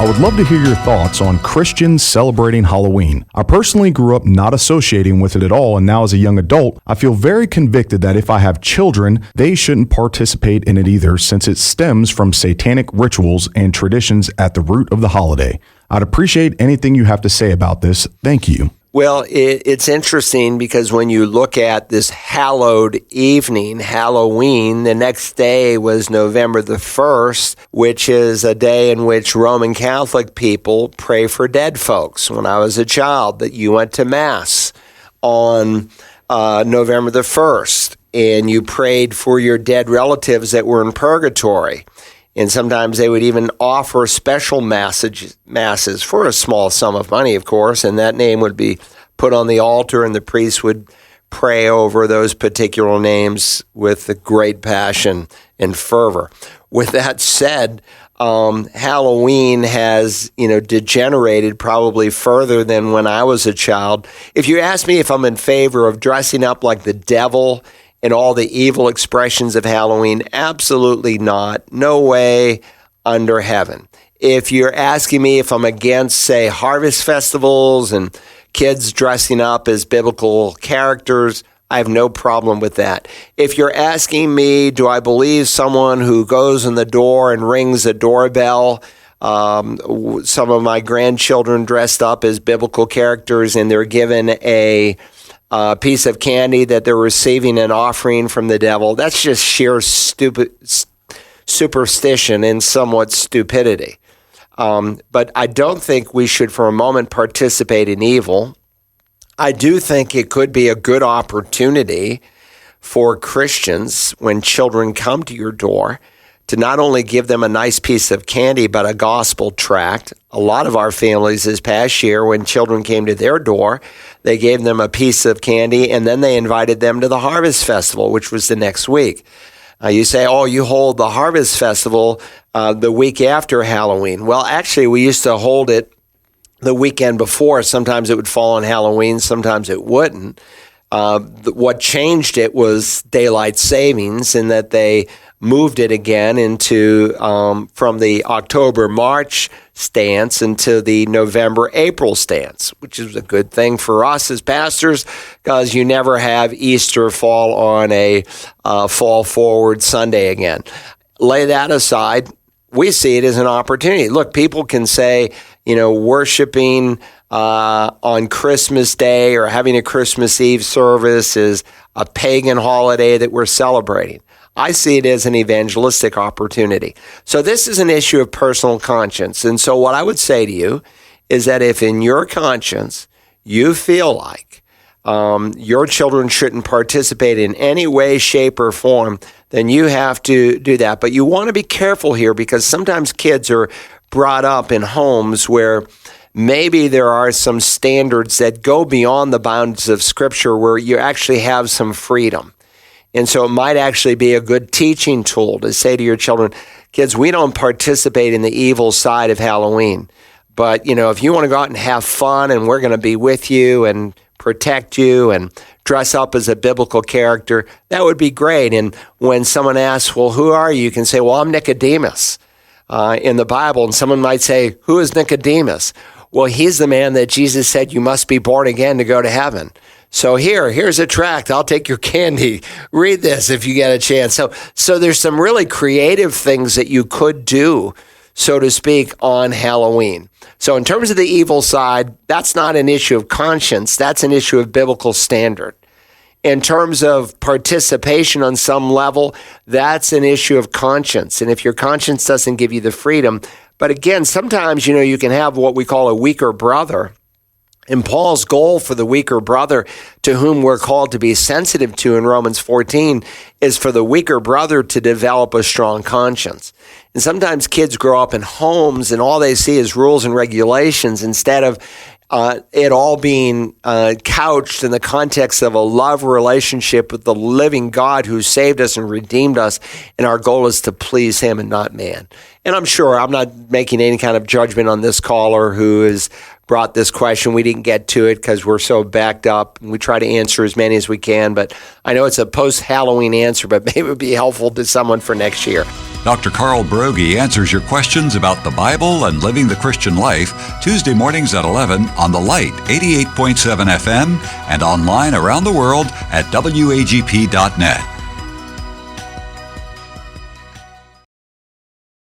I would love to hear your thoughts on Christians celebrating Halloween. I personally grew up not associating with it at all, and now as a young adult, I feel very convicted that if I have children, they shouldn't participate in it either, since it stems from satanic rituals and traditions at the root of the holiday. I'd appreciate anything you have to say about this. Thank you. Well, it's interesting because when you look at this hallowed evening, Halloween, the next day was November the 1st, which is a day in which Roman Catholic people pray for dead folks. When I was a child, that you went to Mass on November the 1st, and you prayed for your dead relatives that were in purgatory. And sometimes they would even offer special masses for a small sum of money, of course, and that name would be put on the altar, and the priest would pray over those particular names with great passion and fervor. With that said, Halloween has, degenerated probably further than when I was a child. If you ask me if I'm in favor of dressing up like the devil and all the evil expressions of Halloween, absolutely not. No way under heaven. If you're asking me if I'm against, say, harvest festivals and kids dressing up as biblical characters, I have no problem with that. If you're asking me, do I believe someone who goes in the door and rings a doorbell, some of my grandchildren dressed up as biblical characters and they're given a piece of candy that they're receiving an offering from the devil, that's just sheer superstition and somewhat stupidity. But I don't think we should for a moment participate in evil. I do think it could be a good opportunity for Christians when children come to your door to not only give them a nice piece of candy, but a gospel tract. A lot of our families this past year, when children came to their door, they gave them a piece of candy, and then they invited them to the Harvest Festival, which was the next week. You say, oh, you hold the Harvest Festival the week after Halloween. Well, actually, we used to hold it the weekend before. Sometimes it would fall on Halloween, sometimes it wouldn't. What changed it was daylight savings, in that they moved it again into from the October-March stance into the November-April stance, which is a good thing for us as pastors, because you never have Easter fall on a fall forward Sunday again. Lay that aside. We see it as an opportunity. Look, people can say, worshiping on Christmas Day or having a Christmas Eve service is a pagan holiday that we're celebrating. I see it as an evangelistic opportunity. So this is an issue of personal conscience. And so what I would say to you is that if in your conscience you feel like your children shouldn't participate in any way, shape, or form, then you have to do that. But you want to be careful here, because sometimes kids are brought up in homes where maybe there are some standards that go beyond the bounds of Scripture, where you actually have some freedom. And so it might actually be a good teaching tool to say to your children, kids, we don't participate in the evil side of Halloween. But, if you want to go out and have fun, and we're going to be with you and protect you and dress up as a biblical character, that would be great. And when someone asks, well, who are you? You can say, well, I'm Nicodemus in the Bible. And someone might say, who is Nicodemus? Well, he's the man that Jesus said you must be born again to go to heaven. So here's a tract. I'll take your candy. Read this if you get a chance. So there's some really creative things that you could do, so to speak, on Halloween. So in terms of the evil side, that's not an issue of conscience. That's an issue of biblical standard. In terms of participation on some level, that's an issue of conscience. And if your conscience doesn't give you the freedom, but again, sometimes, you can have what we call a weaker brother. And Paul's goal for the weaker brother, to whom we're called to be sensitive to in Romans 14, is for the weaker brother to develop a strong conscience. And sometimes kids grow up in homes and all they see is rules and regulations, instead of it all being couched in the context of a love relationship with the living God who saved us and redeemed us, and our goal is to please him and not man. And I'm sure I'm not making any kind of judgment on this caller who has brought this question. We didn't get to it because we're so backed up, and we try to answer as many as we can, but I know it's a post-Halloween answer, but maybe it would be helpful to someone for next year. Dr. Carl Broggi answers your questions about the Bible and living the Christian life Tuesday mornings at 11 on The Light 88.7 FM and online around the world at wagp.net.